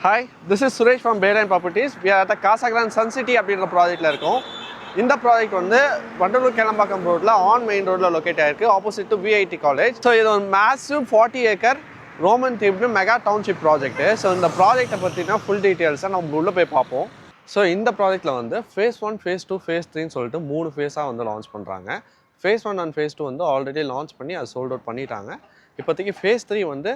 Hi, this is Suresh from Bayline Properties. We are at the Casa Grande Sun City அப்படின்ற ப்ராஜெக்ட்டில் இருக்கோம். இந்த project வந்து வண்டலூர் கேளம்பாக்கம் ரோட்டில் ஆன் மெயின் ரோட்டில் லொக்கேட் ஆகிருக்கு opposite to VIT college. So இது ஒரு மேசிவ் 40 ஏக்கர் ரோமன் தீப்னு மெகா டவுன்ஷிப் ப்ராஜெக்ட்டு. ஸோ இந்த ப்ராஜெக்ட்டை பற்றினா ஃபுல் டீட்டெயில்ஸை நம்ம உள்ளே போய் பார்ப்போம். ஸோ இந்த ப்ராஜெக்ட்டில் வந்து ஃபேஸ் 1, ஃபேஸ் 2, ஃபேஸ் 3ன்னு சொல்லிட்டு 3 ஃபேஸாக வந்து லான்ச் பண்ணுறாங்க. ஃபேஸ் 1 அண்ட் ஃபேஸ் 2 வந்து ஆல்ரெடி லான்ச் பண்ணி அதை சோல்ட் அவுட் பண்ணிட்டாங்க. இப்போதைக்கு ஃபேஸ் 3 வந்து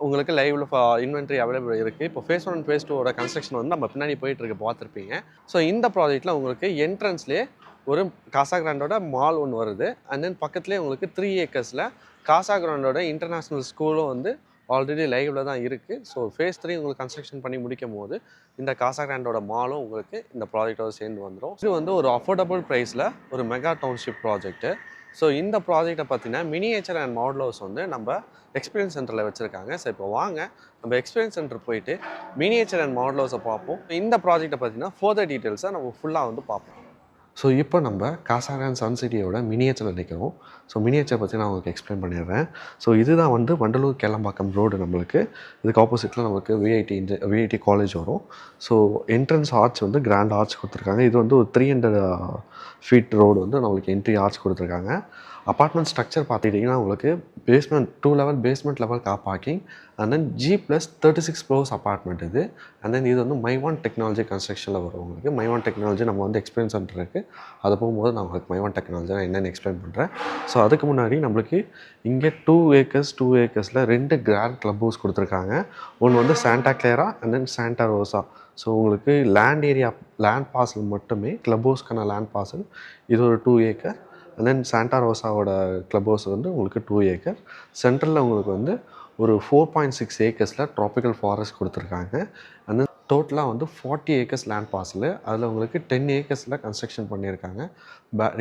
உங்களுக்கு லைவில் இன்வென்ட்ரி அவைலபிள் இருக்குது. இப்போ ஃபேஸ் 1 அண்ட் ஃபேஸ் 2 கன்ஸ்ட்ரக்ஷன் வந்து நம்ம பின்னாடி போயிட்டுருக்கு பார்த்துருப்பீங்க. ஸோ இந்த ப்ராஜெக்ட்டில் உங்களுக்கு என்ட்ரன்ஸ்லேயே ஒரு காசா கிராண்டோட மால் ஒன்று வருது. அண்ட் தென் பக்கத்துலேயே உங்களுக்கு 3 ஏக்கர்ஸில் காசா கிராண்டோட இன்டர்நேஷ்னல் ஸ்கூலும் வந்து ஆல்ரெடி லைவில் தான் இருக்குது. ஸோ ஃபேஸ் 3 உங்களுக்கு கன்ஸ்ட்ரக்ஷன் பண்ணி முடிக்கும் போது இந்த காசா கிராண்டோட மாலும் உங்களுக்கு இந்த ப்ராஜெக்டோட சேர்ந்து வந்துடும். இது வந்து ஒரு அஃபோர்டபுள் ப்ரைஸில் ஒரு மெகா டவுன்ஷிப் ப்ராஜெக்ட்டு. ஸோ இந்த ப்ராஜெக்டை பார்த்தீங்கன்னா மினியேச்சர் அண்ட் மாடல் ஹவுஸ் வந்து நம்ம எக்ஸ்பீரியன்ஸ் சென்டரில் வச்சுருக்காங்க. ஸோ இப்போ வாங்க நம்ம எக்ஸ்பீரியன்ஸ் சென்டர் போயிட்டு மினியேச்சர் அண்ட் மாடல் ஹவுஸை பார்ப்போம். இந்த ப்ராஜெக்டை பார்த்தீங்கன்னா ஃபர்தர் டீட்டெயில்ஸை நம்ம ஃபுல்லாக வந்து பார்ப்போம். ஸோ இப்போ நம்ம காசா கிராண்ட் சன் சிட்டியோட மினியேச்சரில் நிற்கிறோம். ஸோ மினியேச்சர் பற்றி நான் உங்களுக்கு எக்ஸ்பிளைன் பண்ணிடுறேன். ஸோ இதுதான் வந்து வண்டலூர் கேளம்பாக்கம் ரோடு. நம்மளுக்கு இதுக்கு ஆப்போசிட்டில் நமக்கு விஐடி காலேஜ் வரும். ஸோ என்ட்ரன்ஸ் ஆர்ச் வந்து கிராண்ட் ஆர்ச் கொடுத்துருக்காங்க. இது வந்து ஒரு 300 ஃபீட் ரோடு வந்து நம்மளுக்கு என்ட்ரி ஆர்ச் கொடுத்துருக்காங்க. அப்பார்ட்மெண்ட் ஸ்ட்ரக்சர் பார்த்துக்கிட்டிங்கன்னா உங்களுக்கு basement 2 level basement level car parking and then G+36 floors apartment இது. அண்ட் தென் இது வந்து மைவான் டெக்னாலஜி கன்ஸ்ட்ரக்ஷனில் வரும். உங்களுக்கு மைவான் டெக்னாலஜி நம்ம வந்து எக்ஸ்பீரியன்ஸ் சென்டர் இருக்குது. அதை போகும்போது நான் உங்களுக்கு மைவான் டெக்னாலஜி நான் என்னென்னு எக்ஸ்பிளைன் பண்ணுறேன். ஸோ அதுக்கு முன்னாடி நம்மளுக்கு இங்கே 2 ஏக்கர்ஸில் 2 கிராண்ட் கிளப் ஹவுஸ் கொடுத்துருக்காங்க. ஒன்று வந்து Santa Clara and then Santa Rosa. So உங்களுக்கு லேண்ட் பார்சல் மட்டுமே கிளப் ஹவுஸ்க்கான லேண்ட் பார்சல் இது ஒரு 2 ஏக்கர். அண்ட் தென் சாண்டா ரோசாவோட கிளப் ஹவுஸ் வந்து உங்களுக்கு 2 ஏக்கர். சென்ட்ரலில் உங்களுக்கு வந்து ஒரு 4.6 ஏக்கர்ஸில் ட்ராபிக்கல் ஃபாரஸ்ட் கொடுத்துருக்காங்க. அண்ட் தென் டோட்டலாக வந்து 40 ஏக்கர்ஸ் லேண்ட் பார்சல். அதில் உங்களுக்கு 10 ஏக்கர்ஸில் கன்ஸ்ட்ரக்ஷன் பண்ணியிருக்காங்க.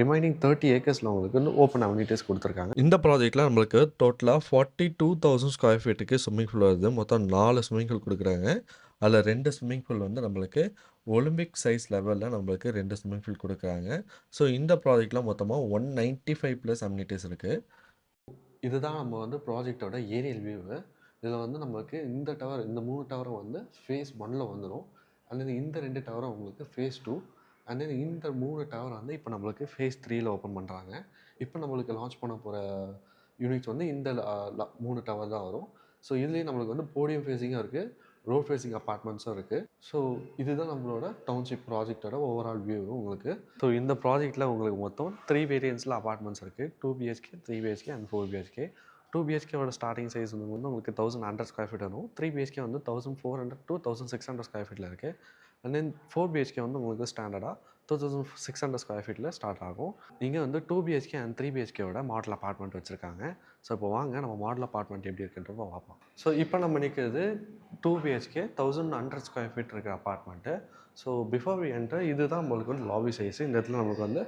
ரிமைனிங் 30 ஏக்கர்ஸில் உங்களுக்கு வந்து ஓப்பன் அம்யூனிட்டிஸ் கொடுத்துருக்காங்க. இந்த ப்ராஜெக்ட்டில் நம்மளுக்கு டோட்டலாக 42,000 ஸ்கொயர் ஃபீட்டுக்கு ஸ்விம்மிங் பூல் வருது. மொத்தம் 4 ஸ்விம்மிங் பூல் கொடுக்குறாங்க. அதில் 2 ஸ்விம்மிங் பூல் வந்து நம்மளுக்கு ஒலிம்பிக் சைஸ் லெவலில் நம்மளுக்கு 2 ஸ்விம்மிங் பூல் கொடுக்குறாங்க. ஸோ இந்த ப்ராஜெக்டில் மொத்தமாக 195+ அம்யூனிட்டிஸ் இருக்குது. இதுதான் நம்ம வந்து ப்ராஜெக்டோட ஏரியல் வியூவு. இதில் வந்து நம்மளுக்கு இந்த 3 டவரும் வந்து ஃபேஸ் 1ல் வந்துடும். அண்ட் இந்த 2 டவரும் உங்களுக்கு ஃபேஸ் 2. அண்ட் தென் இந்த 3 டவர் வந்து இப்போ நம்மளுக்கு ஃபேஸ் 3ல் ஓப்பன் பண்ணுறாங்க. இப்போ நம்மளுக்கு லான்ச் பண்ண போகிற யூனிட்ஸ் வந்து இந்த 3 டவர் தான் வரும். ஸோ இதுலேயே நம்மளுக்கு வந்து போடியம் ஃபேஸிங்காக இருக்குது, ரோட் ஃபேஸிங் அப்பார்ட்மெண்ட்ஸும் இருக்குது. ஸோ இதுதான் நம்மளோட டவுன்ஷிப் ப்ராஜெக்டோட ஓவரால் வியூ உங்களுக்கு. ஸோ இந்த ப்ராஜெக்ட்டில் உங்களுக்கு மொத்தம் 3 வேரியன்ஸில் அப்பார்ட்மெண்ட்ஸ் இருக்குது. 2 BHK, 3 BHK அண்ட் 4 BHK. 2 BHKவோட ஸ்டார்டிங் சைஸ் வந்து உங்களுக்கு 1100 ஸ்கொயர் ஃபீட் வரும். 3 BHK வந்து 1400 to 1600 ஸ்கொயர் ஃபீட்டில் இருக்குது. அண்ட் தென் 4 BHK வந்து உங்களுக்கு ஸ்டாண்டர்டாக 2600 ஸ்கொயர் ஃபீட்டில் ஸ்டார்ட் ஆகும். இங்கே வந்து 2 BHK அண்ட் 3 BHKவோட மாடல் அப்பார்ட்மெண்ட் வச்சுருக்காங்க. ஸோ இப்போ வாங்க நம்ம மாடல் அப்பார்ட்மெண்ட் எப்படி இருக்குன்றப்போ பார்ப்போம். ஸோ இப்போ நம்ம நிற்கிறது 2 BHK 1100 ஸ்கொயர் ஃபீட் இருக்கிற apartment. So before we enter இதுதான் நம்மளுக்கு வந்து லாபி சைஸு. இந்த இடத்துல நம்மளுக்கு வந்து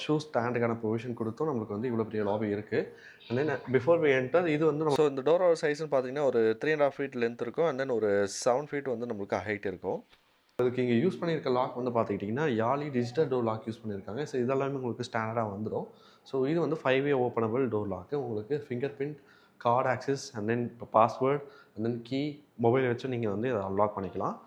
ஷூ ஸ்டாண்டுக்கான ப்ரொவிஷன் கொடுத்தோம். நம்மளுக்கு வந்து இவ்வளோ பெரிய லாபி இருக்குது. And then before we enter இது வந்து நம்ம இந்த டோரோட சைஸ்ன்னு பார்த்தீங்கன்னா ஒரு 3.5 ஃபீட் லென்த் இருக்கும். அண்ட் தென் ஒரு 7 ஃபீட் வந்து நம்மளுக்கு ஹைட் இருக்கும். அதுக்கு இங்கே யூஸ் பண்ணியிருக்க லாக் வந்து பார்த்துக்கிட்டிங்கன்னா Yale digital door lock use பண்ணியிருக்காங்க. ஸோ இதெல்லாமே உங்களுக்கு ஸ்டாண்டர்டாக வந்துடும். ஸோ இது வந்து 5-way ஓப்பனபிள் டோர் லாக்கு. உங்களுக்கு fingerprint, card access and then password and then key mobile வச்சு நீங்கள் வந்து இதை அன்லாக் பண்ணிக்கலாம்.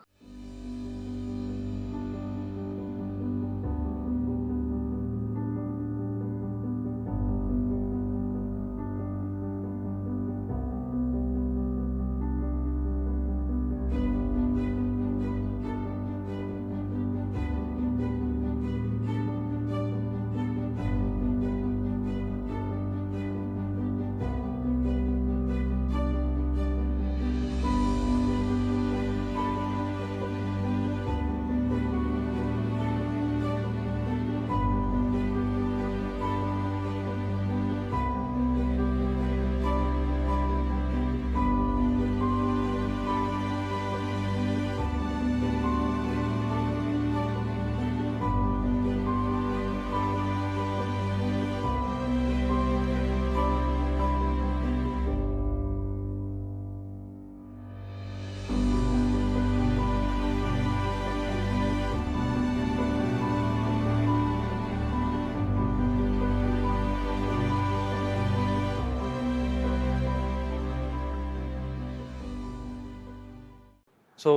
ஸோ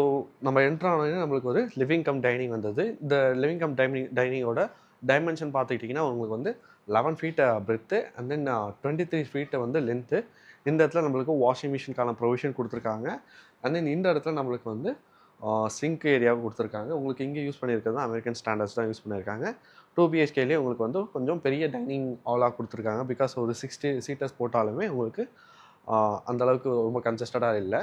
நம்ம என்ட்ரு ஆனோடனே நம்மளுக்கு ஒரு லிவிங் கம் டைனிங் வந்தது. இந்த லிவிங் கம் டைனிங்கோட டைமென்ஷன் பார்த்துக்கிட்டிங்கன்னா உங்களுக்கு வந்து 11 ஃபீட் பிரெத்து அண்ட் தென் 23 ஃபீட்டை வந்து லென்த்து. இந்த இடத்துல நம்மளுக்கு வாஷிங் மிஷினுக்கான ப்ரொவிஷன் கொடுத்துருக்காங்க. அண்ட் தென் இந்த இடத்துல நம்மளுக்கு வந்து சிங்க் ஏரியாவும் கொடுத்துருக்காங்க. உங்களுக்கு இங்கே யூஸ் பண்ணியிருக்கிறது அமெரிக்கன் ஸ்டாண்டர்ட்ஸ் தான் யூஸ் பண்ணியிருக்காங்க. 2 BHKலேயே உங்களுக்கு வந்து கொஞ்சம் பெரிய டைனிங் ஹாலாக கொடுத்துருக்காங்க. பிகாஸ் ஒரு 60 சீட்டர்ஸ் போட்டாலுமே உங்களுக்கு அந்தளவுக்கு ரொம்ப கன்ஜஸ்டடாக இல்லை.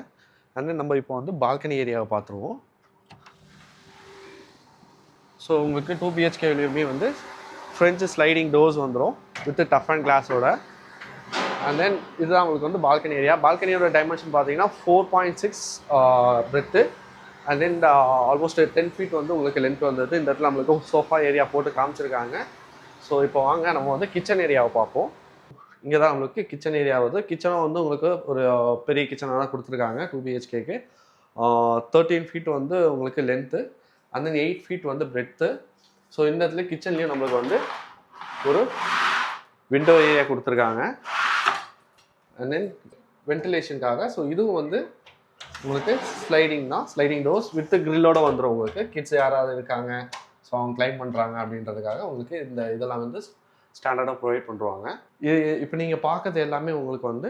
அண்ட் தென் நம்ம இப்போ வந்து பால்கனி ஏரியாவை பார்த்துருவோம். ஸோ உங்களுக்கு 2 BHKலேயுமே வந்து ஃப்ரெஞ்சு ஸ்லைடிங் டோர்ஸ் வந்துடும் வித் டஃப் அண்ட் கிளாஸோட. அண்ட் தென் இதுதான் உங்களுக்கு வந்து பால்கனி ஏரியா. பால்கனியோட டைமென்ஷன் பார்த்தீங்கன்னா 4.6 breadth and then almost 10 feet வந்து உங்களுக்கு லென்த் வந்தது. இந்த இடத்துல நம்மளுக்கு சோஃபா ஏரியா போட்டு காமிச்சிருக்காங்க. ஸோ இப்போ வாங்க நம்ம வந்து கிச்சன் ஏரியாவை பார்ப்போம். இங்கே தான் நம்மளுக்கு கிச்சன் ஏரியா வருது. கிச்சனும் வந்து உங்களுக்கு ஒரு பெரிய கிச்சனாக தான் கொடுத்துருக்காங்க 2 BHKக்கு. 13 ஃபீட் வந்து உங்களுக்கு லென்த்து அண்ட் தென் 8 ஃபீட் வந்து பிரெத்து. ஸோ இந்த இடத்துல கிச்சன்லேயும் நம்மளுக்கு வந்து ஒரு விண்டோ ஏரியா கொடுத்துருக்காங்க அண்ட் தென் வென்டிலேஷனுக்காக. ஸோ இதுவும் வந்து உங்களுக்கு ஸ்லைடிங் தான், ஸ்லைடிங் டோர்ஸ் வித் கிரில்லோட வந்துடும். உங்களுக்கு கிட்ஸ் யாராவது இருக்காங்க ஸோ அவங்க கிளைம் பண்ணுறாங்க அப்படின்றதுக்காக உங்களுக்கு இந்த இதெல்லாம் வந்து ஸ்டாண்டர்டாக ப்ரொவைட் பண்ணுவாங்க. இது இப்போ நீங்கள் பார்க்கறது எல்லாமே உங்களுக்கு வந்து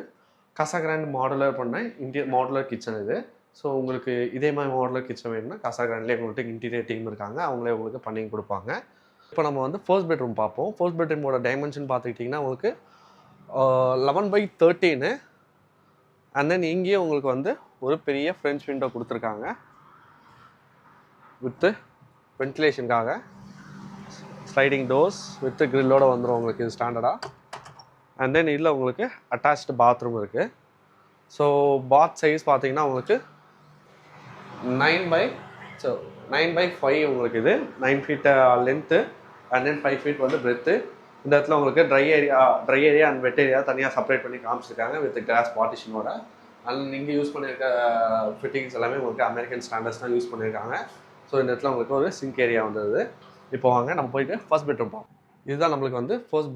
கசாகிராண்ட் மாடுலர் பண்ண மாடுலர் கிச்சன் இது. ஸோ உங்களுக்கு இதே மாதிரி மாடுலர் கிச்சன் வேணும்னா கசாகிராண்ட்லேயே உங்களுக்கு இன்டீரியர் டீம் இருக்காங்க, அவங்களே உங்களுக்கு பண்ணி கொடுப்பாங்க. இப்போ நம்ம வந்து ஃபர்ஸ்ட் பெட்ரூம் பார்ப்போம். ஃபர்ஸ்ட் பெட்ரூமோட டைமென்ஷன் பார்த்துக்கிட்டிங்கன்னா உங்களுக்கு 11/13 அண்ட் தென் இங்கேயும் உங்களுக்கு வந்து ஒரு பெரிய ஃப்ரெஞ்ச் விண்டோ கொடுத்துருக்காங்க வித்து வென்டிலேஷனுக்காக. ஸ்லைடிங் டோர்ஸ் வித் கிரில்லோடு வந்துடும் உங்களுக்கு இது ஸ்டாண்டர்டாக. அண்ட் தென் இதில் உங்களுக்கு அட்டாச்டு பாத்ரூம் இருக்குது. ஸோ பாத் சைஸ் பார்த்தீங்கன்னா உங்களுக்கு 9/5 உங்களுக்கு இது 9 feet length and then 5 feet வந்து பிரெத்து. இந்த இடத்துல உங்களுக்கு dry area and wet area தனியாக செப்பரேட் பண்ணி காமிச்சிருக்காங்க வித் கிளாஸ் பார்ட்டிஷனோட. அண்ட் நீங்கள் யூஸ் பண்ணியிருக்க ஃபிட்டிங்ஸ் எல்லாமே உங்களுக்கு அமெரிக்கன் ஸ்டாண்டர்ட்ஸ் தான் யூஸ் பண்ணியிருக்காங்க. ஸோ இந்த இடத்துல உங்களுக்கு ஒரு சிங்க் ஏரியா வந்தது. இப்போ வாங்க நம்ம போயிட்டு ஃபர்ஸ்ட் பெட்ரூம் பார்ப்போம். இதுதான் நம்மளுக்கு வந்து first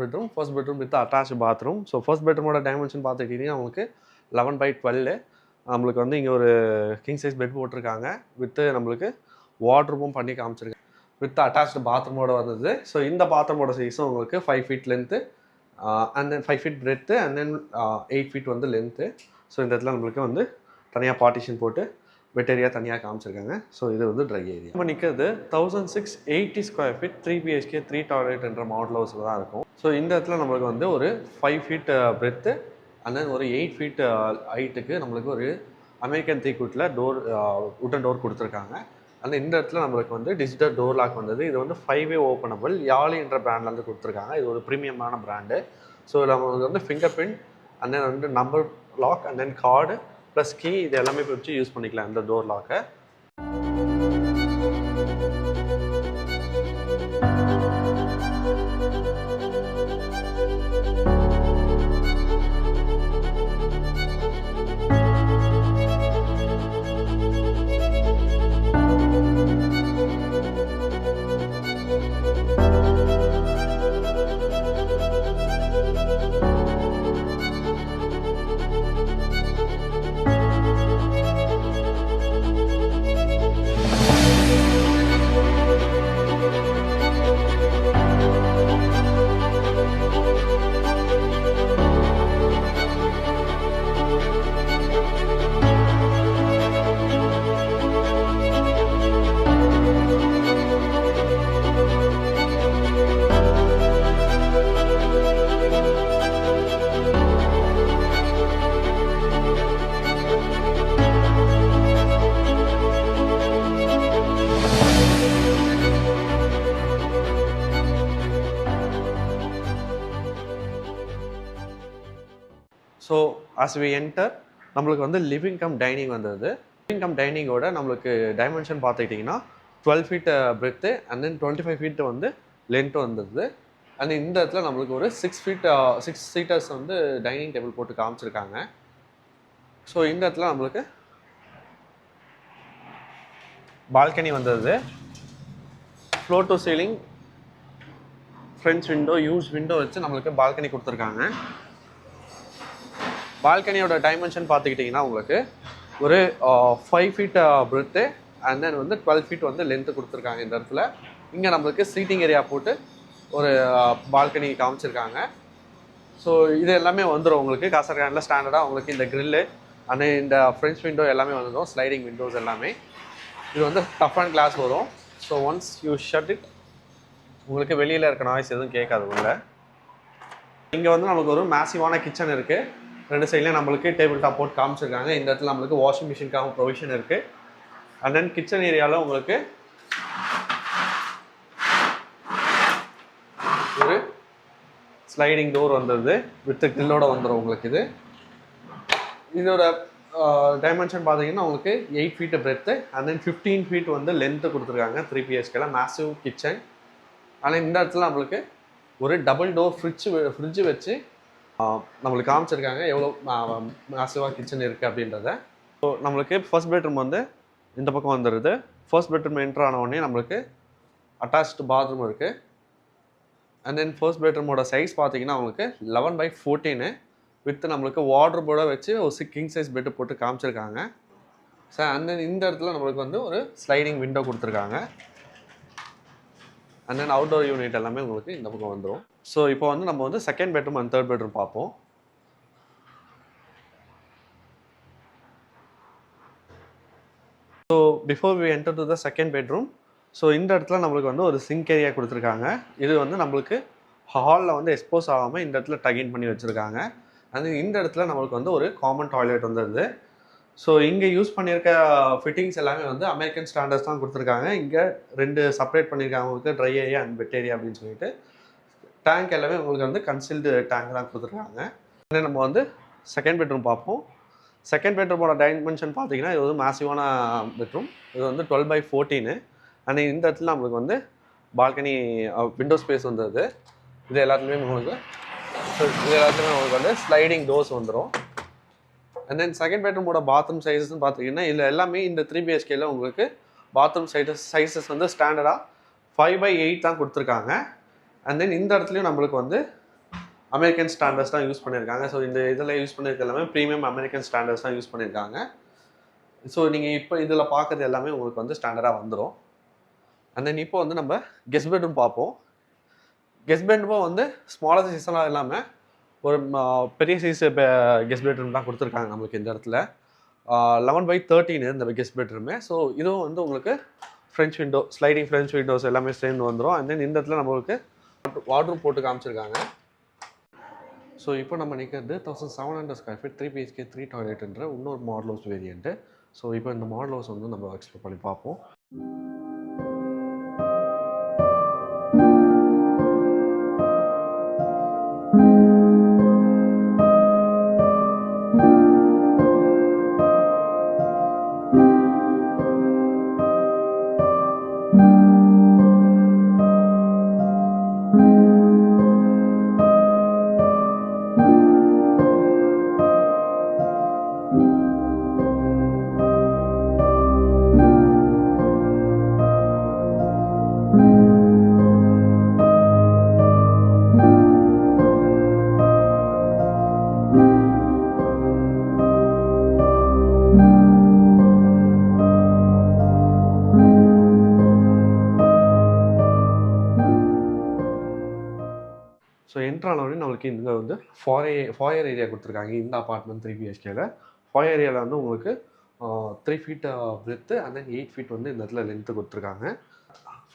bedroom with attach bathroom. So first பெட்ரூமோட டைமென்ஷன் பார்த்துக்கிட்டிங்கன்னா உங்களுக்கு 11/12. நம்மளுக்கு வந்து இங்கே ஒரு கிங் சைஸ் பெட் போட்டிருக்காங்க வித்து நம்மளுக்கு வார்ட்ரூமும் பண்ணி காமிச்சிருக்காங்க வித் அட்டாச்டு பாத்ரூமோட வந்தது. ஸோ இந்த பாத்ரூமோட சைஸும் உங்களுக்கு 5 feet length and then 5 feet breadth and then 8 feet வந்து லென்த்து. ஸோ இந்த இடத்துல நம்மளுக்கு வந்து தனியாக பார்ட்டிஷன் போட்டு வெட் ஏரியா தனியாக காமிச்சிருக்காங்க. ஸோ இது வந்து ட்ரை ஏரியா. நம்ம நிற்கிறது 1680 ஸ்கொயர் ஃபீட் 3 BHK 3 டாய்லெட் என்ற மாடல் ஹவுஸில் தான் இருக்கும். ஸோ இந்த இடத்துல நம்மளுக்கு வந்து ஒரு 5 ஃபீட் பிரெத்து அண்ட் தென் ஒரு 8 ஃபீட் ஹைட்டுக்கு நம்மளுக்கு ஒரு அமெரிக்கன் தீக்குட்டில் உட்டன் டோர் கொடுத்துருக்காங்க. அந்த இந்த இடத்துல நம்மளுக்கு வந்து டிஜிட்டல் டோர் லாக் வந்தது. இது வந்து 5-வே ஓப்பனபிள் யாலி என்ற பிராண்ட்லேருந்து கொடுத்துருக்காங்க. இது ஒரு ப்ரீமியமான பிராண்டு. ஸோ நம்மளுக்கு வந்து ஃபிங்கர் பிரிண்ட் அண்ட் தென் வந்து number lock and then card plus key இது எல்லாமே வச்சு யூஸ் பண்ணிக்கலாம் இந்த டோர் லாக்கை. ஸோ as we enter நம்மளுக்கு வந்து லிவிங் கம் டைனிங் வந்தது. லிவிங் கம் டைனிங்கோட நம்மளுக்கு டைமென்ஷன் பார்த்துக்கிட்டிங்கன்னா 12 feet breadth and then 25 feet வந்து லென்த் வந்தது. அண்ட் இந்த இடத்துல நம்மளுக்கு ஒரு 6 சீட்டர்ஸ் வந்து டைனிங் டேபிள் போட்டு காமிச்சிருக்காங்க. ஸோ இந்த இடத்துல நம்மளுக்கு பால்கனி வந்தது. Floor to ceiling French window use window வச்சு நம்மளுக்கு பால்கனி கொடுத்துருக்காங்க. பால்கனியோட டைமென்ஷன் பார்த்துக்கிட்டிங்கன்னா உங்களுக்கு ஒரு 5 ஃபீட் பிரெத்து அண்ட் தென் வந்து 12 ஃபீட் வந்து லென்த்து கொடுத்துருக்காங்க இந்த இடத்துல. இங்கே நம்மளுக்கு சீட்டிங் ஏரியா போட்டு ஒரு பால்கனி காமிச்சிருக்காங்க. ஸோ இது எல்லாமே வந்துடும் உங்களுக்கு காசர்கானில் ஸ்டாண்டர்டாக உங்களுக்கு இந்த க்ரில்லு அண்ட் இந்த ஃப்ரெஞ்ச் விண்டோ எல்லாமே வந்துடும், ஸ்லைடிங் விண்டோஸ் எல்லாமே. இது வந்து டஃப் அண்ட் கிளாஸ் வரும். So once you shut it உங்களுக்கு வெளியில் இருக்க நாய்ஸ் எதுவும் கேட்காது உள்ள. இங்கே வந்து நமக்கு ஒரு மேசிவான கிச்சன் இருக்குது. 2 சைட்லேயும் நம்மளுக்கு டேபிள் டாப் போட்டு காமிச்சிருக்காங்க. இந்த இடத்துல நம்மளுக்கு வாஷிங் மிஷினுக்காக ப்ரொவிஷன் இருக்குது. அண்ட் தென் கிச்சன் ஏரியாவில் உங்களுக்கு ஒரு ஸ்லைடிங் டோர் வந்துடுது வித் கில்லோட வந்துடும் உங்களுக்கு. இதோட டைமென்ஷன் பார்த்தீங்கன்னா உங்களுக்கு 8 feet breadth and then 15 feet வந்து லென்த்து கொடுத்துருக்காங்க. 3 BHK மேசிவ் கிச்சன். ஆனால் இந்த இடத்துல நம்மளுக்கு ஒரு டபுள் டோர் ஃப்ரிட்ஜு வச்சு நம்மளுக்கு காமிச்சிருக்காங்க எவ்வளோ மேசிவாக கிச்சன் இருக்குது அப்படின்றத. ஸோ நம்மளுக்கு ஃபர்ஸ்ட் பெட்ரூம் வந்து இந்த பக்கம் வந்துடுது. ஃபர்ஸ்ட் பெட்ரூம் என்ட்ரு ஆன உடனே நம்மளுக்கு அட்டாச்டு பாத்ரூம் இருக்குது. அண்ட் தென் ஃபர்ஸ்ட் பெட்ரூமோட சைஸ் பார்த்தீங்கன்னா உங்களுக்கு 11/14 வித் நம்மளுக்கு வார்ட்ரோபோட வச்சு ஒரு கிங் சைஸ் பெட்டு போட்டு காமிச்சிருக்காங்க. சார் அண்ட் தென் இந்த இடத்துல நம்மளுக்கு வந்து ஒரு ஸ்லைடிங் விண்டோ கொடுத்துருக்காங்க. அண்ட் தென் அவுட்டோர் யூனிட் எல்லாமே உங்களுக்கு இந்த பக்கம் வந்துடும். ஸோ இப்போ வந்து நம்ம வந்து second bedroom and third bedroom பார்ப்போம். So before we enter to the second bedroom, so இந்த இடத்துல நம்மளுக்கு வந்து ஒரு சிங்க் ஏரியா கொடுத்துருக்காங்க. இது வந்து நம்மளுக்கு ஹாலில் வந்து எக்ஸ்போஸ் ஆகாமல் இந்த இடத்துல டகின் பண்ணி வச்சுருக்காங்க. அது இந்த இடத்துல நம்மளுக்கு வந்து ஒரு காமன் டாய்லெட் வந்துடுது. ஸோ இங்கே யூஸ் பண்ணியிருக்க ஃபிட்டிங்ஸ் எல்லாமே வந்து அமெரிக்கன் ஸ்டாண்டர்ட்ஸ் தான் கொடுத்துருக்காங்க. இங்கே 2 செப்பரேட் பண்ணியிருக்காங்க உங்களுக்கு, dry area and wet area அப்படின்னு சொல்லிட்டு. டேங்க் எல்லாமே உங்களுக்கு வந்து கன்சில்டு டேங்க் தான் கொடுத்துருக்காங்க. நம்ம வந்து செகண்ட் பெட்ரூம் பார்ப்போம். செகண்ட் பெட்ரூமோட டைமென்ஷன் பார்த்தீங்கன்னா இது வந்து மேசிவான பெட்ரூம். இது வந்து 12/14 அண்ட் இந்த இடத்துல நம்மளுக்கு வந்து பால்கனி விண்டோ ஸ்பேஸ் வந்துடுது. இது எல்லாத்துலேயுமே உங்களுக்கு வந்து ஸ்லைடிங் டோர்ஸ் வந்துடும். அண்ட் தென் செகண்ட் பெட்ரூமோட பாத்ரூம் சைஸஸ்ன்னு பார்த்தீங்கன்னா இதில் எல்லாமே இந்த 3 BHKல உங்களுக்கு பாத்ரூம் சைஸஸ் வந்து ஸ்டாண்டர்டாக 5/8 தான் கொடுத்துருக்காங்க. அண்ட் தென் இந்த இடத்துலையும் நம்மளுக்கு வந்து அமெரிக்கன் ஸ்டாண்டர்ட்ஸ் தான் யூஸ் பண்ணியிருக்காங்க. ஸோ இந்த இதில் யூஸ் பண்ணியிருக்க எல்லாமே ப்ரீமியம் அமெரிக்கன் ஸ்டாண்டர்ட்ஸ் தான் யூஸ் பண்ணியிருக்காங்க. ஸோ நீங்கள் இப்போ இதில் பார்க்குறது எல்லாமே உங்களுக்கு வந்து ஸ்டாண்டர்டாக வந்துடும். அண்ட் தென் இப்போ வந்து நம்ம கெஸ்ட் பெட்ரூம் பார்ப்போம். கெஸ்ட் பெட்ரூமும் வந்து ஸ்மாலர் சைஸ்லாம் இல்லாமல் ஒரு பெரிய சைஸ் கெஸ்ட் பெட்ரூம் தான் கொடுத்துருக்காங்க நம்மளுக்கு இந்த இடத்துல. 11/13 இந்த கெஸ்ட் பெட்ரூமு. ஸோ இதுவும் வந்து உங்களுக்கு French window, sliding French Windows எல்லாமே சேர்ந்து வந்துடும். அண்ட் தென் இந்த இடத்துல நம்மளுக்கு வார்ட்ரூம் போட்டு காமிச்சிருக்காங்க. ஸோ இப்போ நம்ம நிற்கிறது 1700 ஸ்கொயர் ஃபீட் 3 BHK 3 டாய்லெட்ன்ற இன்னொரு மாடல் ஹவுஸ் வேரியண்ட்டு. ஸோ இப்போ இந்த மாடல் ஹவுஸ் வந்து நம்ம எக்ஸ்ப்ளோர் பண்ணி பார்ப்போம். ஸோ என்ட்ரானோடனே நம்மளுக்கு இங்கே வந்து ஃபாயர் ஏரியா கொடுத்துருக்காங்க. இந்த அப்பார்ட்மெண்ட் 3 BHKல ஃபாயர் ஏரியாவில் வந்து உங்களுக்கு 3 feet breadth and then 8 feet வந்து இந்த இடத்துல லென்த்து கொடுத்துருக்காங்க.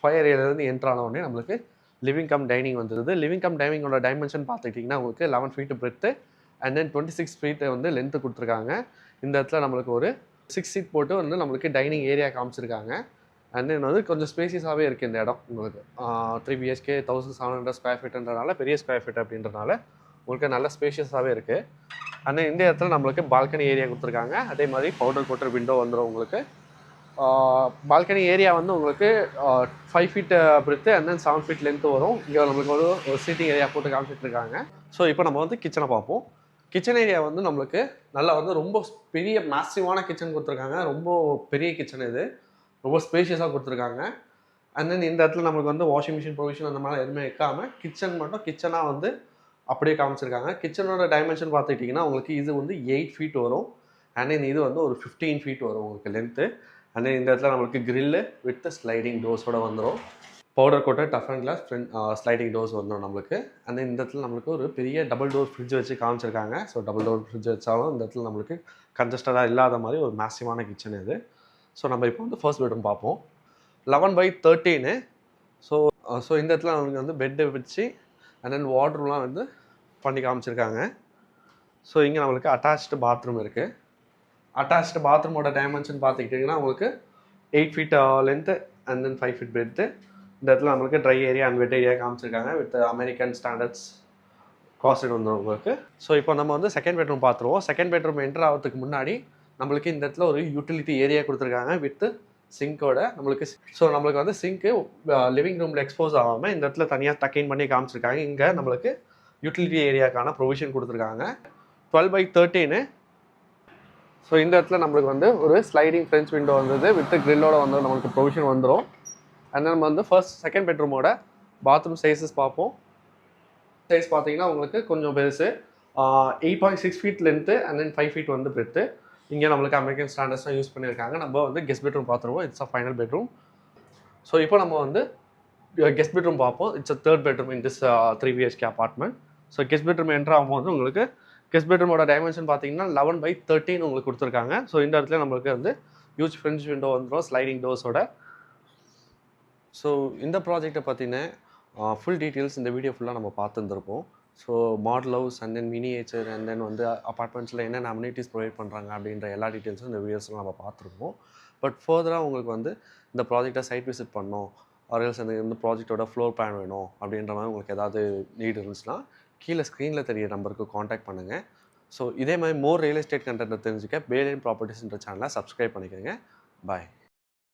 ஃபாயர் ஏரியாவிலேருந்து என்ட்ரானோடனே நம்மளுக்கு லிவிங் கம் டைனிங் வந்துடுது. லிவிங் கம் டைனிங்கோட டைமென்ஷன் பார்த்துக்கிட்டிங்கன்னா உங்களுக்கு 11 feet breadth and then 26 feet வந்து லென்த்து கொடுத்துருக்காங்க. இந்த இடத்துல நம்மளுக்கு ஒரு 6 சீட் போட்டு வந்து நம்மளுக்கு டைனிங் ஏரியா காமிச்சிருக்காங்க. அண்ட் தென் வந்து கொஞ்சம் ஸ்பேசியஸாகவே இருக்குது இந்த இடம் உங்களுக்கு. 3 BHK 1700 ஸ்கொயர் ஃபீட்ன்றனால பெரிய ஸ்கொயர் ஃபீட் அப்படின்றனால உங்களுக்கு நல்ல ஸ்பேஷியஸாகவே இருக்குது. அண்ட் தென் இந்த இடத்துல நம்மளுக்கு பால்கனி ஏரியா கொடுத்துருக்காங்க. அதே மாதிரி பவுடர் கோட்டர் விண்டோ வந்துடும் உங்களுக்கு. பால்கனி ஏரியா வந்து உங்களுக்கு 5 feet breadth and then 7 feet length வரும். இங்கே நம்மளுக்கு ஒரு சீட்டிங் ஏரியா போட்டு காமிச்சிட்டு இருக்காங்க. ஸோ இப்போ நம்ம வந்து கிச்சனை பார்ப்போம். கிச்சன் ஏரியா வந்து நம்மளுக்கு நல்லா வந்து ரொம்ப பெரிய மேசிவான கிச்சன் கொடுத்துருக்காங்க. ரொம்ப பெரிய கிச்சன் இது, ரொம்ப ஸ்பேஷியஸாக கொடுத்துருக்காங்க. அண்ட் தென் இந்த இடத்துல நம்மளுக்கு வந்து வாஷிங் மிஷின் ப்ரொவிஷன் அந்த மாதிரி எதுவுமே வைக்காமல் கிச்சன் மட்டும் கிச்சனாக வந்து அப்படியே காமிச்சிருக்காங்க. கிச்சனோட டைமென்ஷன் பார்த்துக்கிட்டிங்கன்னா உங்களுக்கு இது வந்து 8 ஃபீட் வரும். அண்ட் தென் இது வந்து ஒரு 15 feet வரும் உங்களுக்கு லென்த்து. அண்ட் தென் இந்த இடத்துல நம்மளுக்கு கிரில்லு வித் ஸ்லைடிங் டோர்ஸோட வந்துடும். Powder coated tough and glass sliding doors வந்துடும் நம்மளுக்கு. அண்ட் இந்த இடத்துல நம்மளுக்கு ஒரு பெரிய டபுள் டோர் ஃப்ரிட்ஜ் வச்சு காமிச்சிருக்காங்க. ஸோ டபுள் டோர் ஃப்ரிட்ஜ் வச்சாலும் இந்த இடத்துல நம்மளுக்கு கன்ஜஸ்டடாக இல்லாத மாதிரி ஒரு மேசிவான கிச்சன் இது. ஸோ நம்ம இப்போ வந்து ஃபர்ஸ்ட் பெட்ரூம் பார்ப்போம். 11/13. ஸோ இந்த இடத்துல நமக்கு வந்து பெட்டு வச்சு அண்ட் தென் வார்ட்ரூம்லாம் வந்து பண்ணி காமிச்சிருக்காங்க. ஸோ இங்கே நம்மளுக்கு அட்டாச்டு பாத்ரூம் இருக்குது. அட்டாச்டு பாத்ரூமோட டைமென்ஷன் பார்த்துக்கிட்டிங்கன்னா உங்களுக்கு 8 feet length and then 5 feet bed. இந்த இடத்துல நம்மளுக்கு dry area and wet area காமிச்சிருக்காங்க வித் அமெரிக்கன் ஸ்டாண்டர்ட்ஸ் காஸ்ட் வந்துடும் உங்களுக்கு. ஸோ இப்போ நம்ம வந்து செகண்ட் பெட்ரூம் பார்த்துருவோம். செகண்ட் பெட்ரூம் என்டர் ஆகிறதுக்கு முன்னாடி நம்மளுக்கு இந்த இடத்துல ஒரு யூட்டிலிட்டி ஏரியா கொடுத்துருக்காங்க வித் சிங்கோட. நம்மளுக்கு வந்து சிங்க்கு லிவிங் ரூமில் எக்ஸ்போஸ் ஆகாமல் இந்த இடத்துல தனியாக டக்கின் பண்ணி காமிச்சிருக்காங்க. இங்கே நம்மளுக்கு யூட்டிலிட்டி ஏரியாக்கான ப்ரொவிஷன் கொடுத்துருக்காங்க. 12/13. ஸோ இந்த இடத்துல நம்மளுக்கு வந்து ஒரு ஸ்லைடிங் ஃப்ரெஞ்ச் விண்டோ வந்தது வித் கிரில்லோட வந்து நம்மளுக்கு ப்ரொவிஷன் வந்துடும். அண்ட் நம்ம வந்து செகண்ட் பெட்ரூமோட பாத்ரூம் சைஸஸ் பார்ப்போம். சைஸ் பார்த்தீங்கன்னா உங்களுக்கு கொஞ்சம் பெருசு. 8.6 feet length and then 5 feet வந்து பெருத்து. இங்கே நம்மளுக்கு அமெரிக்கன் ஸ்டாண்டர்ட்ஸ் தான் யூஸ் பண்ணியிருக்காங்க. நம்ம வந்து கெஸ்ட் பெட்ரூம் பார்த்துருவோம். It's a final bedroom. So இப்போ நம்ம வந்து கெஸ்ட் பெட்ரூம் பார்ப்போம். It's a third bedroom in this 3 BHK apartment. So guest bedroom enter ஆகும்போது உங்களுக்கு கெஸ்ட் பெட்ரூமோட டைமென்ஷன் பார்த்தீங்கன்னா 11/13 உங்களுக்கு கொடுத்துருக்காங்க. ஸோ இந்த இடத்துல நம்மளுக்கு வந்து ஹியூஜ் ஃப்ரெஞ்ச் விண்டோ வந்துடும் ஸ்லைடிங் டோர்ஸோட. ஸோ இந்த ப்ராஜெக்டை பற்றின ஃபுல் டீட்டெயில்ஸ் இந்த வீடியோ ஃபுல்லாக நம்ம பார்த்துருந்துருப்போம். So model house and then miniature and then வந்து அப்பார்ட்மெண்ட்ஸில் என்னென்ன அம்யூனிட்டிஸ் ப்ரொவைட் பண்ணுறாங்க அப்படின்ற எல்லா டீட்டெயில்ஸும் இந்த வீடியோஸில் நம்ம பார்த்துருப்போம். பட் ஃபர்தராக உங்களுக்கு வந்து இந்த ப்ராஜெக்டை சைட் விசிட் பண்ணணும் ஆர்எல்ஸ் இந்த ப்ராஜெக்டோட ஃப்ளோர் பிளான் வேணும் அப்படின்ற மாதிரி உங்களுக்கு ஏதாவது நீட் இருந்துச்சுன்னா கீழே ஸ்க்ரீனில் தெரிய நம்பருக்கு காண்டாக்ட் பண்ணுங்கள். ஸோ இதே மாதிரி மோர் ரியல் எஸ்டேட் கண்டென்ட் தெரிஞ்சுக்க பேலியன் ப்ராப்பர்ட்டிஸ்ன்ற சேனலை சப்ஸ்கிரைப் பண்ணிக்கிறேங்க. பாய்.